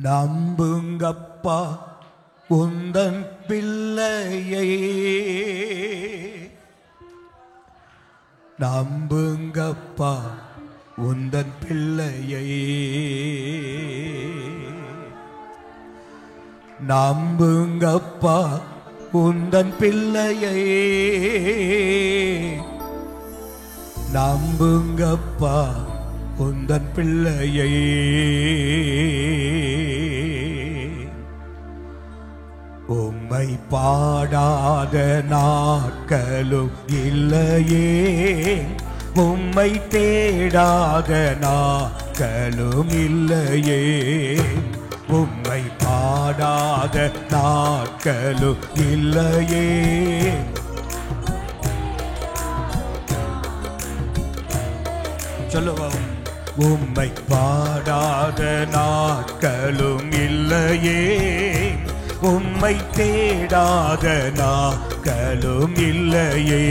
நம்புங்கப்பா உந்தன் பிள்ளையை, நம்புங்கப்பா உந்தன் பிள்ளையை, நம்புங்கப்பா உந்தன் பிள்ளையை, நம்புங்கப்பா உந்தன் பிள்ளையை. உம்மை பாடாத நாட்களும் இல்லையே, உம்மை தேடாத நாட்களும் இல்லையே, உம்மை பாடாத நாட்களும் இல்லையே. சொல்லுவோம். உம்மை பாடாத நாட்களும் இல்லையே, உம்மை தேடாத நாட்களும் இல்லையே.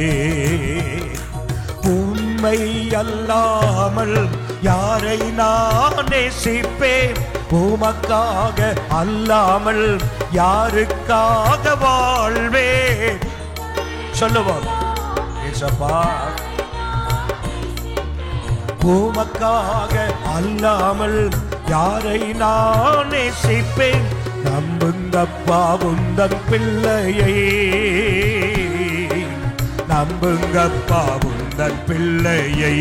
உம்மை அல்லாமல் யாரை நான் நேசிப்பேன், உமக்காக அல்லாமல் யாருக்காக வாழ்வேன். சொல்லுவோம். ஏசப்பா உமக்காக அல்லாமல் யாரை நான் நேசிப்பேன், நம்புங்கப்பா உந்தன் பிள்ளையை, நம்புங்கப்பா உந்தன் பிள்ளையை.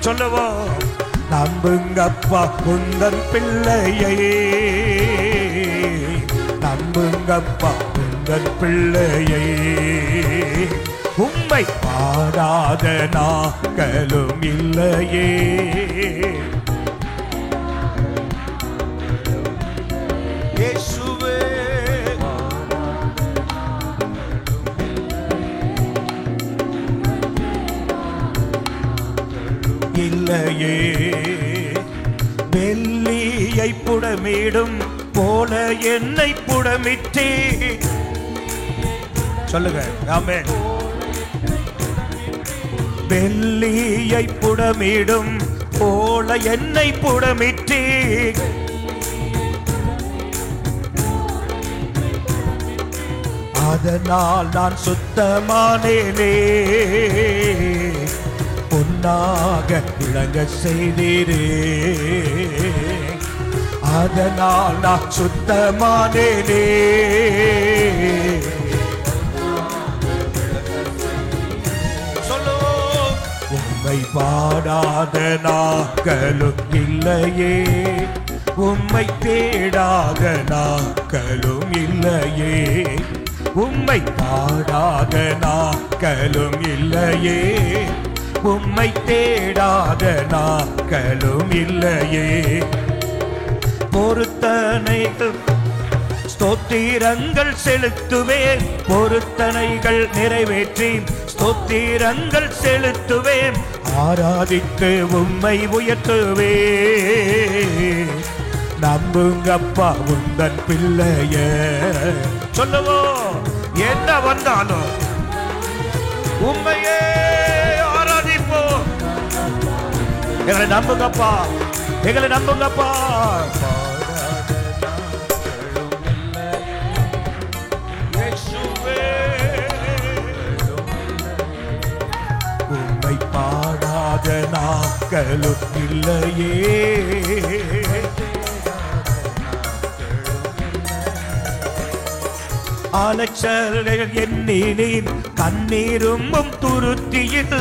சொல்லுவோம். நம்புங்கப்பா உந்தன் பிள்ளையை, நம்புங்கப்பா உந்தன் பிள்ளையை. உம்மை பாடாத நாட்களும் இல்லையே, இயேசுவே. இல்லையே, வெள்ளியை புடமிடும் போல என்னை புடமிட்டே. சொல்லுங்க. ஆமென். வெள்ளியை புடமிடும் போல என்னை புடமிட்டே, அதனால் நான் சுத்தமானேனே, பொன்னாக விளங்க செய்தீரே, அதனால் நான் சுத்தமானேனே. உம்மை பாடாத நாட்களும் இல்லையே, உம்மை தேடாத நாட்களும் இல்லையே, உம்மை பாடாத நாட்களும் இல்லையே, உம்மை தேடாத நாட்களும் இல்லையே. பொருத்தனைகள் ஸ்தோத்திரங்கள் செலுத்துவேன், பொருத்தனைகள் நிறைவேற்றி ஸ்தோத்திரங்கள் செலுத்துவேன், ஆராதித்து உம்மை உயர்த்துவே. நம்புங்கப்பா உந்தன் பிள்ளைய. சொல்லுவோம். என்ன வந்தாலும் உம்மையே ஆராதிப்போம். எங்களை நம்புங்கப்பா, எங்களை நம்புங்கப்பா. உம்மை பாடாத நாட்களும் இல்லையே, அலட்சல்கள் எண்ணினேன் கண்ணீரும் துருத்தியில்,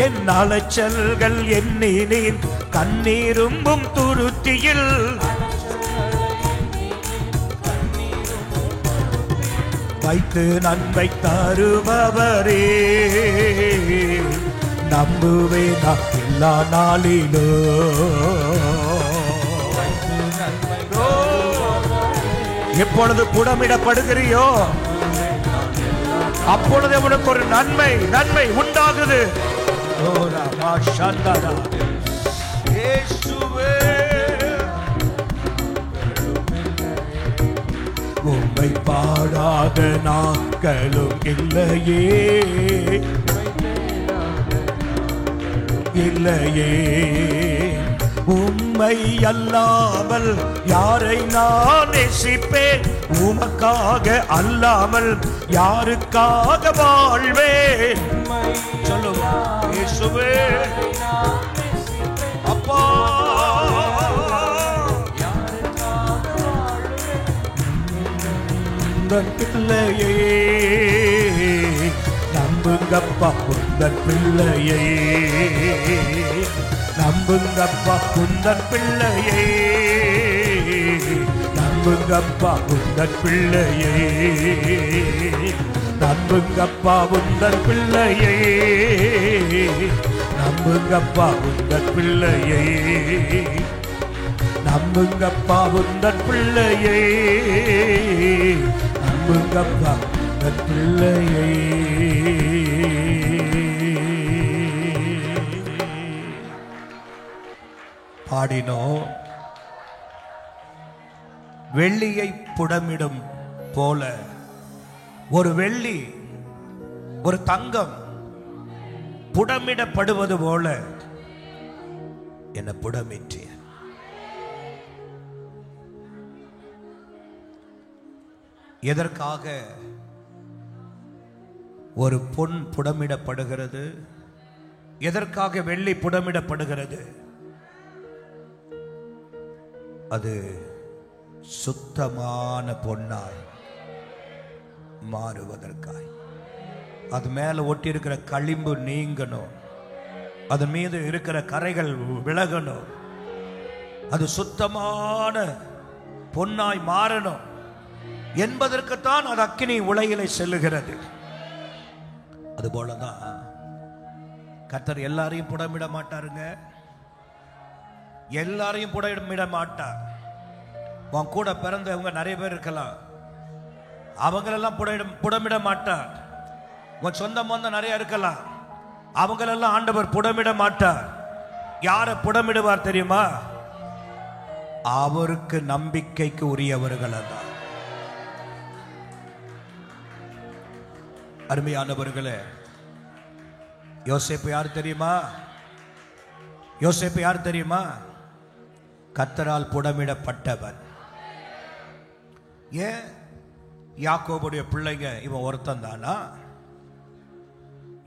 என் அலட்சல்கள் எண்ணினேன் கண்ணீரும் துருத்தியில், வைத்து நன்மை தருபவரே, நம்புவேன் எல்லா நாளிலோ. எப்பொழுது புடமிடப்படுகிறியோ அப்பொழுது உனக்கு ஒரு நன்மை நன்மை உண்டாகுது. உம்மை பாடாத நாட்களும் இல்லையே, இல்லையே. உம்மை அல்லாமல் யாரை நான் நேசிப்பேன்? உமக்காக அல்லாமல் யாருக்காக வாழ்வேன்? சொல்லுவா இயேசுவே அப்பா, உந்தன் பிள்ளையே நம்புங்கப்பா, உந்தன் பிள்ளையே நம்புங்கப்பா, உந்தன் பிள்ளையே நம்புங்கப்பா, உந்தன் பிள்ளையே நம்புங்கப்பா, உந்தன் பிள்ளையே நம்புங்கப்பா, உந்தன் பிள்ளையே நம்புங்கப்பா, உந்தன் பிள்ளையே நம்புங்கப்பா, உந்தன் பிள்ளையே. பாடினோம். வெள்ளியை புடமிடும் போல ஒரு வெள்ளி ஒரு தங்கம் புடமிடப்படுவது போல என்ன புடமிற்றிய. எதற்காக ஒரு பொன் புடமிடப்படுகிறது? எதற்காக வெள்ளி புடமிடப்படுகிறது? அது சுத்தமான பொன்னாய் மாறுவதற்காய். அது மேல ஒட்டி இருக்கிற களிம்பு நீங்கணும், அது மீது இருக்கிற கரைகள் விலகணும், அது சுத்தமான பொன்னாய் மாறணும் என்பதற்குத்தான் அது அக்கினி உலையிலே செல்லுகிறது. அதுபோலதான் கர்த்தர் எல்லாரையும் புடமிட மாட்டாருங்க. எல்லாரையும் புடமிட மாட்டார். உன் கூட பிறந்தவங்க நிறைய பேர் இருக்கலாம், அவங்களெல்லாம் புடமிட மாட்டார். உன் சொந்த பந்தம் நிறைய இருக்கலாம், அவங்களெல்லாம் ஆண்டவர் புடமிட மாட்டார். யாரை புடமிடுவார் தெரியுமா? அவருக்கு நம்பிக்கைக்கு உரியவர்கள். தான் அருமையானவர்களே, யோசேப்பு யார் தெரியுமா? யோசேப்பு யார் தெரியுமா? கர்த்தரால் புடமிடப்பட்டவன். ஏன்? யாக்கோபுடைய பிள்ளைங்க இவன் ஒருத்தன் தானா?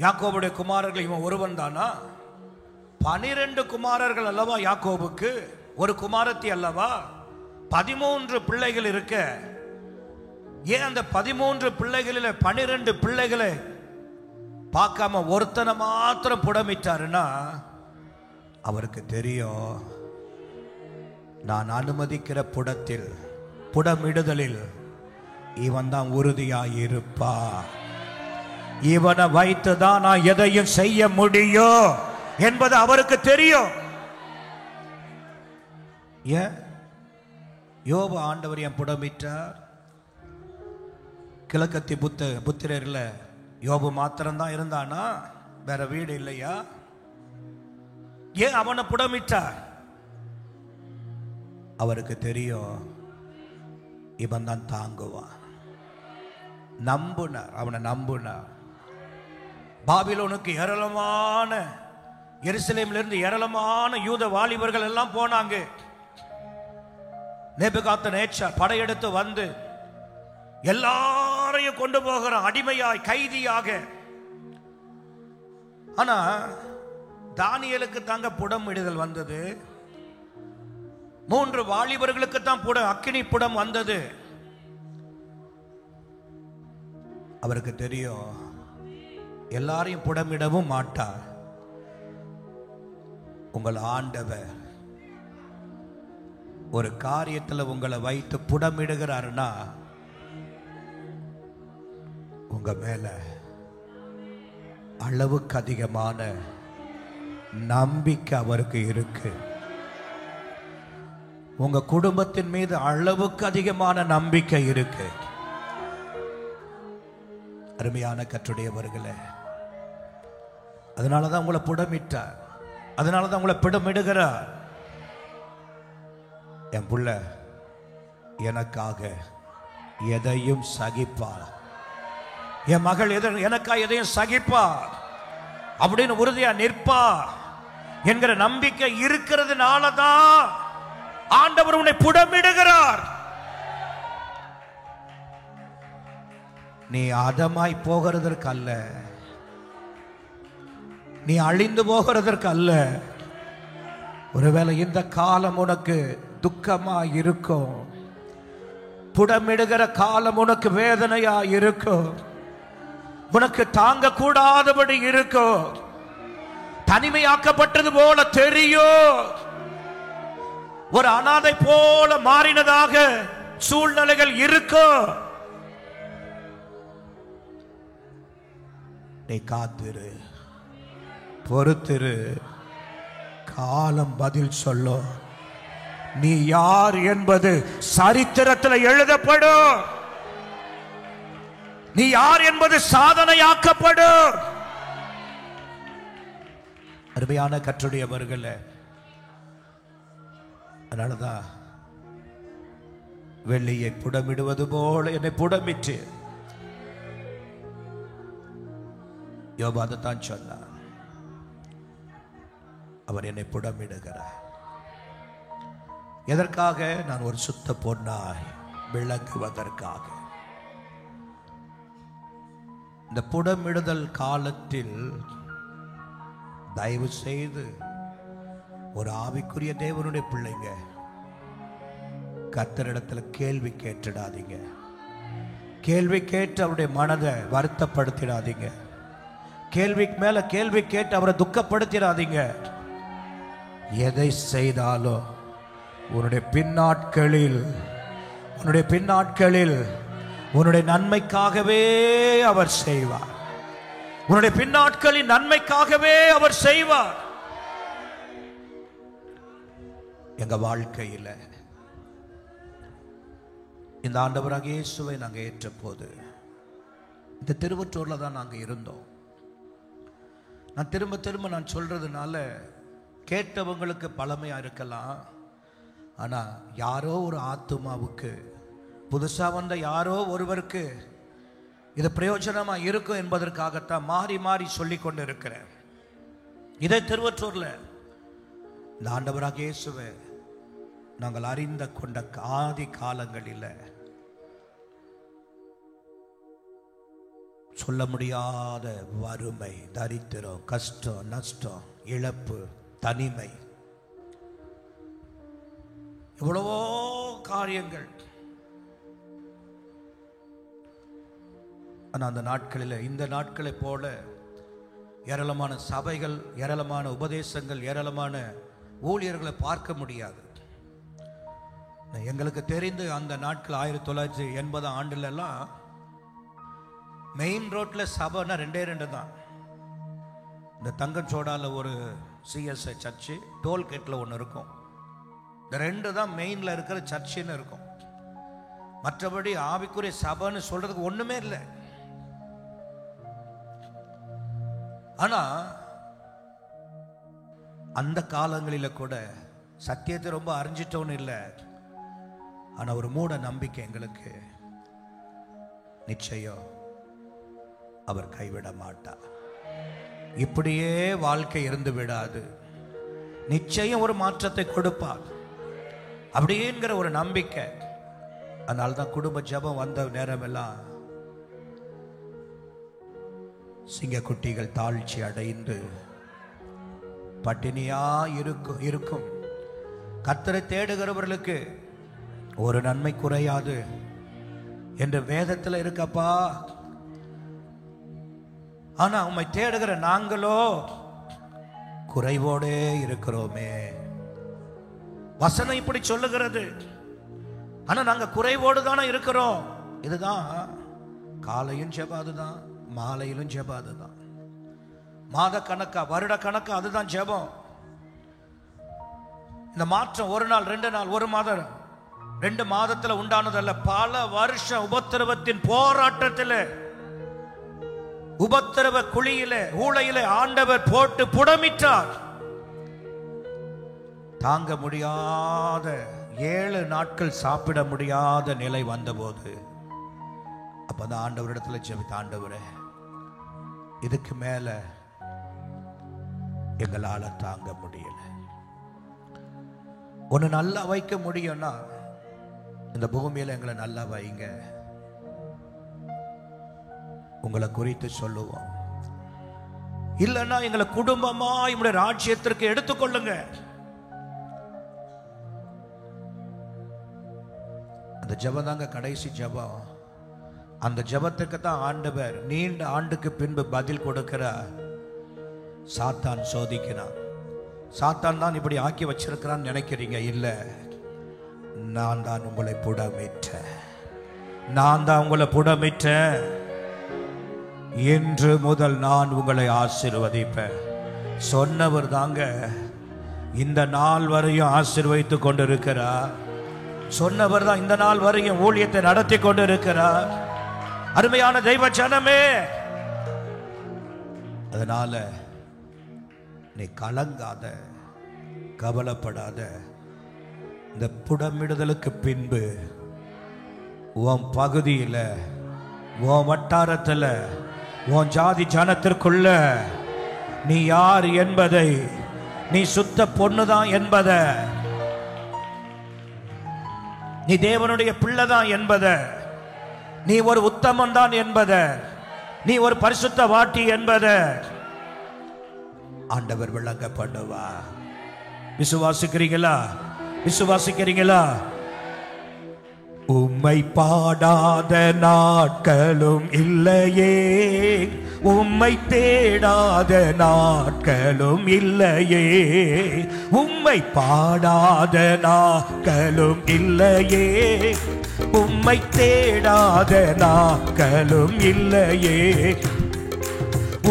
யாக்கோபுடைய குமாரர்கள் இவன் ஒருவன் தானா? 12 குமாரர்கள் அல்லவா யாக்கோபுக்கு, ஒரு குமாரத்தி அல்லவா? 13 பிள்ளைகள் இருக்க. ஏன் அந்த 13 பிள்ளைகளில் 12 பிள்ளைகளை பார்க்காம ஒருத்தனை மாத்திரம் புடமிட்டாருன்னா, அவருக்கு தெரியும் நான் அனுமதிக்கிற புடத்தில், புடமிடுதலில் இவன் தான் உறுதியாயிருப்பா, இவனை வைத்துதான் நான் எதையும் செய்ய முடியும் என்பது அவருக்கு தெரியும். ஏன் யோபு ஆண்டவர் என் புடமிட்டார்? கிழக்கத்தி புத்திரர்ல யோபு மாத்திரம்தான் இருந்தானா? வேற வீடு இல்லையா? ஏன் அவனை புடமிட்டார்? அவருக்கு தெரியும் இவன் தான் தாங்குவான். நம்புனார், அவனை நம்புனார். பாபிலோனுக்கு ஏராளமான, எருசலேமில் இருந்து ஏராளமான யூத வாலிபர்கள் எல்லாம் போனாங்க. நேபுகாத்நேச்சார் படையெடுத்து வந்து எல்லாரையும் கொண்டு போகிறான், அடிமையாய், கைதியாக. ஆனா தானியேலுக்கு தாங்க புடமிடுதல் வந்தது. 3 வாலிபர்களுக்கு தான் அக்கினி புடம் வந்தது. அவருக்கு தெரியும் எல்லாரையும் புடமிடவும் மாட்டார். உங்கள் ஆண்டவர் ஒரு காரியத்தில் உங்களை வைத்து புடமிடுகிறாருன்னா, உங்க மேல அளவுக்கு அதிகமான நம்பிக்கை அவருக்கு இருக்கு. உங்க குடும்பத்தின் மீது அளவுக்கு அதிகமான நம்பிக்கை இருக்கு. அருமையான கர்த்தருடையவர்களே, அதனாலதான் உங்களை புடமிட்டார், அதனாலதான் உங்களை புடமிடுகிறார். என் புள்ள எனக்காக எதையும் சகிப்பார், என் மகள் எனக்காக எதையும் சகிப்பா அப்படின்னு உறுதியா நிற்பா. என்கிற நம்பிக்கை இருக்கிறதுனாலதான் ஆண்டவர் உன்னை புடமிடுகிறார். நீ அதமாய் போகிறதற்கு அல்ல, நீ அழிந்து போகிறதற்கு அல்ல. ஒருவேளை இந்த காலம் உனக்கு துக்கமா இருக்கும், புடமிடுகிற காலம் உனக்கு வேதனையா இருக்கும், உனக்கு தாங்க கூடாதபடி இருக்கும், தனிமையாக்கப்பட்டது போல தெரியும், ஒரு அனாதை போல மாறினதாக சூழ்நிலைகள் இருக்கும். நீ காத்திரு, பொறுத்திரு, காலம் பதில் சொல்லும். நீ யார் என்பது சரித்திரத்தில் எழுதப்படும், நீ யார் என்பது சாதனையாக்கப்படும். அருமையான கர்த்தருடையவர்களே, அதனாலதான் வெள்ளியை புடமிடுவது போல என்னை புடமிட்டு யோபு அதைத்தான் சொன்னார். அவர் என்னை புடமிடுகிறார். எதற்காக? நான் ஒரு சுத்த பொன்னாய் விளங்குவதற்காக. இந்த புடமிடுதல் காலத்தில் தயவு செய்து ஒரு ஆவிக்குரிய தேவனுடைய பிள்ளைங்க கர்த்தரிடத்தில் கேள்வி கேட்டுடாதீங்க. கேள்வி கேட்டு அவருடைய மனதை வருத்தப்படுத்திடாதீங்க. கேள்விக்கு மேல கேள்வி கேட்டு அவரை துக்கப்படுத்திடாதீங்க. எதை செய்தாலும் உன்னுடைய பின்னாட்களில் உன்னுடைய நன்மைக்காகவே அவர் செய்வார். உன்னுடைய பின்னாட்களின் நன்மைக்காகவே அவர் செய்வார். எங்க வாழ்க்கையில் இந்த ஆண்டவராக இயேசுவை நாங்க ஏற்ற போது இந்த திருவற்றூர்ல தான் நாங்க இருந்தோம். நான் திரும்ப நான் சொல்றதுனால கேட்டவங்களுக்கு பழமையா இருக்கலாம். ஆனா யாரோ ஒரு ஆத்துமாவுக்கு, புதுசா வந்த யாரோ ஒருவருக்கு இது பிரயோஜனமா இருக்கும் என்பதற்காகத்தான் மாறி மாறி சொல்லி கொண்டு இருக்கிறேன். இதே திருவற்றூர்ல இந்த ஆண்டவராக இயேசுவை நாங்கள் அறிந்த கொண்ட ஆதி காலங்களில் சொல்ல முடியாத வறுமை, தரித்திரம், கஷ்டம், நஷ்டம், இழப்பு, தனிமை, எவ்வளவோ காரியங்கள். ஆனால் அந்த நாட்களில் இந்த நாட்களை போல ஏராளமான சபைகள், ஏராளமான உபதேசங்கள், ஏராளமான ஊழியர்களை பார்க்க முடியாது. எங்களுக்கு தெரிந்து அந்த நாட்கள் 1980 ஆண்டுலலாம் மெயின் ரோட்ல சபைனா 2 தான். இந்த தங்கச்சோடால ஒரு சிஎஸ்ஐ சர்ச்சு, டோல்கேட்டில் ஒன்று இருக்கும். இந்த 2 தான் மெயின்ல இருக்கிற சர்ச்சுன்னு இருக்கும். மற்றபடி ஆவிக்குரிய சபைன்னு சொல்றதுக்கு ஒண்ணுமே இல்லை. ஆனா அந்த காலங்களில் கூட சத்தியத்தை ரொம்ப அறிஞ்சிட்டோன்னு இல்லை. ஆனா ஒரு மூட நம்பிக்கை எங்களுக்கு, நிச்சயம் அவர் கைவிட மாட்டார், இப்படியே வாழ்க்கை இருந்து விடாது, நிச்சயம் ஒரு மாற்றத்தை கொடுப்பார் அப்படிங்கிற ஒரு நம்பிக்கை. அதனால்தான் குடும்ப ஜெபம் வந்த நேரமெல்லாம் சிங்கக்குட்டிகள் தாழ்ச்சி அடைந்து பட்டினியா இருக்கும். கர்த்தரை தேடுகிறவர்களுக்கு ஒரு நன்மை குறையாது என்று வேதத்தில் இருக்கப்பா. ஆனா உம்மை தேடுகிற நாங்களோ குறைவோடே இருக்கிறோமே. வசனம் இப்படி சொல்லுகிறது. ஆனா நாங்க குறைவோடு தானே இருக்கிறோம். இதுதான் காலையும் ஜெபாதுதான், மாலையிலும் ஜெபாதுதான், மாத கணக்கா வருட கணக்கா அதுதான் ஜெபம். இந்த மாற்றம் ஒரு நாள், 2 நாள், 1 மாதம், 2 மாதத்துல உண்டானதல்ல. பல வருஷம் உபத்திரவத்தின் போராட்டத்தில், உபத்திரவ குழியிலே, ஊளையிலே ஆண்டவர் போட்டு புடமிட்டார். தாங்க முடியாத 7 நாட்கள் சாப்பிட முடியாத நிலை வந்தபோது அப்பதான் ஆண்டவரிடத்துல ஜெபித்த, ஆண்டவரே இதுக்கு மேல எங்களால தாங்க முடியல. ஒன்னு நல்லா வைக்க முடியும்னா இந்த பூமியில எங்களை நல்லா வைங்க, உங்களை குறித்து சொல்லுவோம். இல்லைன்னா எங்களை குடும்பமா உங்களுடைய ராஜ்யத்திற்கு எடுத்துக்கொள்ளுங்க. அந்த ஜெபம் தாங்க கடைசி ஜெபம். அந்த ஜெபத்துக்கு தான் ஆண்டவர் நீண்ட ஆண்டுக்கு பின்பு பதில் கொடுக்கிறார். சாத்தான் சோதிக்கிறான். சாத்தான் தான் இப்படி ஆக்கி வச்சிருக்கிறான்னு நினைக்கிறீங்க? இல்ல, நான் தான் உங்களை புடமிட்டேன். நான் தான் உங்களை புடமிட்டேன். இன்று முதல் நான் உங்களை ஆசீர்வதிப்பேன் சொன்னவர் தாங்க இந்த நாள் வரையும் ஆசீர்வதித்து கொண்டிருக்கிறார். சொன்னவர் தான் இந்த நாள் வரையும் ஊழியத்தை நடத்தி கொண்டிருக்கிறார். அருமையான தெய்வ ஜனமே, அதனால நீ கலங்காத, கவலைப்படாத. இந்த புடமிடுதலுக்கு பின்பு உன் பகுதியில், உன் வட்டாரத்தில், உன் ஜாதி ஜனத்திற்குள்ள நீ யார் என்பதை, நீ சுத்த பொண்ணுதான் என்பதை, நீ தேவனுடைய பிள்ளைதான் என்பதை, நீ ஒரு உத்தமன் தான் என்பதை, நீ ஒரு பரிசுத்த வாட்டி என்பதை ஆண்டவர் விளங்க பண்ணுவா. விசுவாசிக்கிறீங்களா? விசுவாசிக்கிறீங்களா? உம்மை பாடாத நாட்களும் இல்லையே, உம்மை தேடாத நாட்களும் இல்லையே, உம்மை பாடாத நாட்களும் இல்லையே, உம்மை தேடாத நாட்களும் இல்லையே.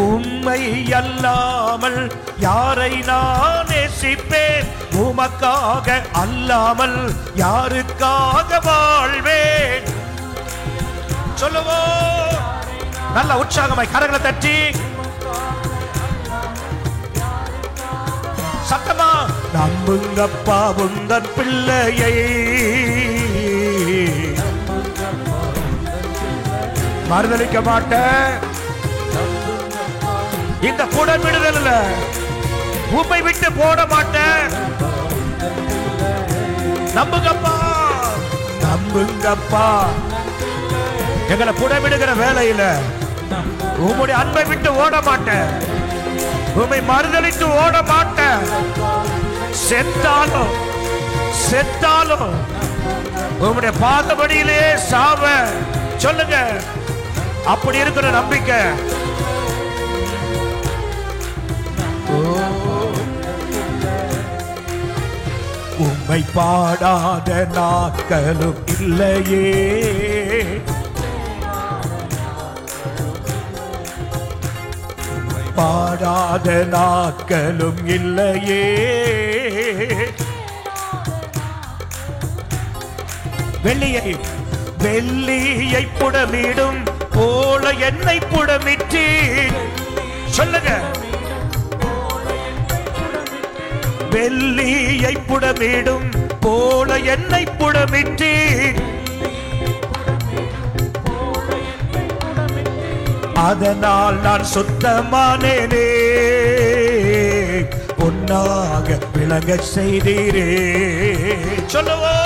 உம்மை அல்லாமல் யாரை நான் நேசிப்பேன்? உமக்காக அல்லாமல் யாருக்காக வாழ்வேன்? சொல்லுவோம் நல்ல உற்சாகமாய் கரங்களை தட்டி சத்தமா. நம்புங்கப்பா உந்தன் பிள்ளையை, மறுதலிக்க மாட்டேன். இந்த புடமிடுதல்ல உம்மை விட்டு போட மாட்டேன். நம்புங்கப்பா, நம்புங்கப்பா. எங்களை புடமிடுகிற வேலையில உம்முடைய அன்பை விட்டு ஓட மாட்டேன், உம்மை மறுதலித்து ஓட மாட்டேன். செத்தாலும் செத்தாலும் உம்முடைய பாதபடியிலே சாவ. சொல்லுங்க, அப்படி இருக்கிற நம்பிக்கை. உம்மை பாடாத நாட்களும் இல்லையே, பாடாத நாட்களும் இல்லையே. வெள்ளியை புடமிடும் போல என்னை புடமிட்டு. சொல்லுங்க, வெள்ளியை புடமிடும் போல என்னை புடமிட்டு. அதனால் நான் சுத்தமானேனே, பொன்னாக விளங்க செய்தீரே. சொல்லுவோம்,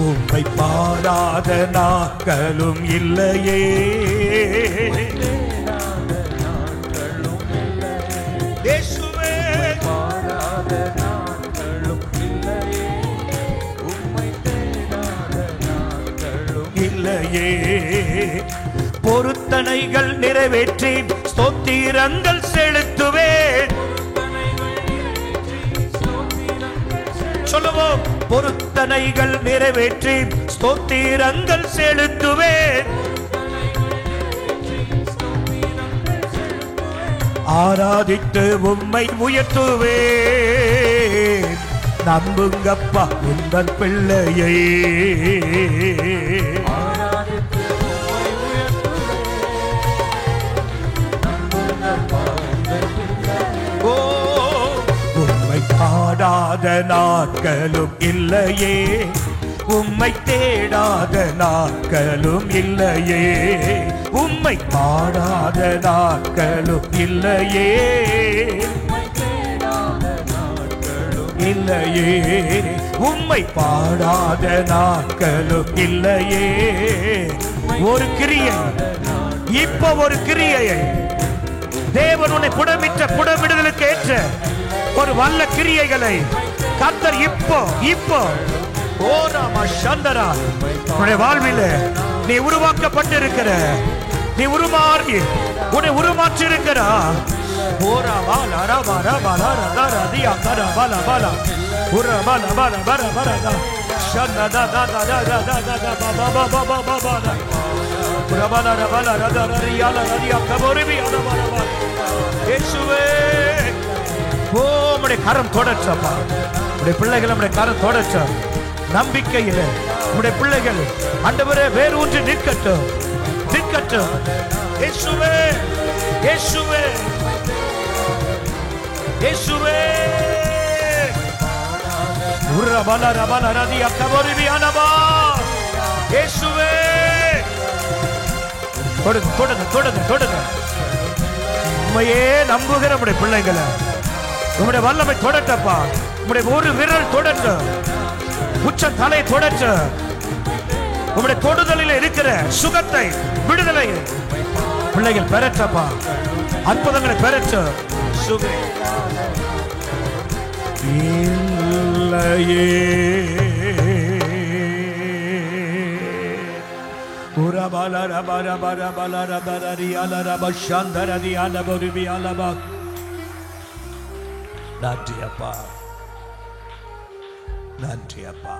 உம்மை பாடாத நாட்களும் இல்லையே, இல்லையே. பொருத்தனைகள் நிறைவேற்றி ஸ்தோத்திரங்கள் செலுத்துவேன். சொல்லுவோம், பொருத்தனைகள் நிறைவேற்றி ஸ்தோத்திரங்கள் செலுத்துவேன். ஆராதித்து உம்மை உயர்த்துவேன். நம்புங்கப்பா உந்தன் பிள்ளையை, உம்மை பாடாத நாட்களும் இல்லையே, உம்மை தேடாத நாட்களும் இல்லையே, உம்மை பாடாத நாட்களும் இல்லையே, இல்லையே, உம்மை பாடாத நாட்களும் இல்லையே. ஒரு கிரியை, இப்ப ஒரு கிரியையை தேவன் உன்னை புடமிடுதலுக்கு ஏற்ற ஒரு வல்ல கிரியைகளை கர்த்தர் இப்போ ஓராமா சந்தரா உன்னுடைய வாழ்வில் நீ உருவாக்கப்பட்டிருக்கிற, நீ உருமாறி உன்னை உருமாற்றி இருக்கிறா. ஓராமா லாரா பாரா பாலா ரதா ரதியா கரா பாலா பாலா உரா பாலா பாலா பாரா பாரா சந்தா தா தா தா தா தா தா தா பா பா பா பா பா பா பா உரா பாலா பாலா ரதா ரதியா ரதியா கபோரிபி அட பாலா பாலா. இயேசுவே, ஓ உம்முடைய கரம் தொடச்சப்பா, உம்முடைய பிள்ளைகள் உம்முடைய கரம் தொடச்ச நம்பிக்கையில உம்முடைய பிள்ளைகள் ஆண்டவரே வேரூன்றி நிற்கட்டும், நிற்கட்டும். இயேசுவே, இயேசுவே, இயேசுவே. உரபல ரபல ரதி அக்கபரிபி அனபா. இயேசுவே, தொடுங்க தொடுங்க தொடுங்க தொடுங்க. உம்மையே நம்புகிற உம்முடைய பிள்ளைகளை உம்முடைய வல்லமை தொடட்டப்பா. உம்முடைய ஒரு விரல் தொடட்டு, உச்ச தலை தொடட்டு. உம்முடைய தொடுதலில் இருக்கிற சுகத்தை, விடுதலை பிள்ளைகள் பெறட்டப்பா. அற்புதங்களை பெறட்டு. சுகை இல்லையே, உரபல ரபல ரபல ரபல ரியால ரப சந்தர ரியால பரிபி அலபா. நன்றி அப்பா, நன்றி அப்பா.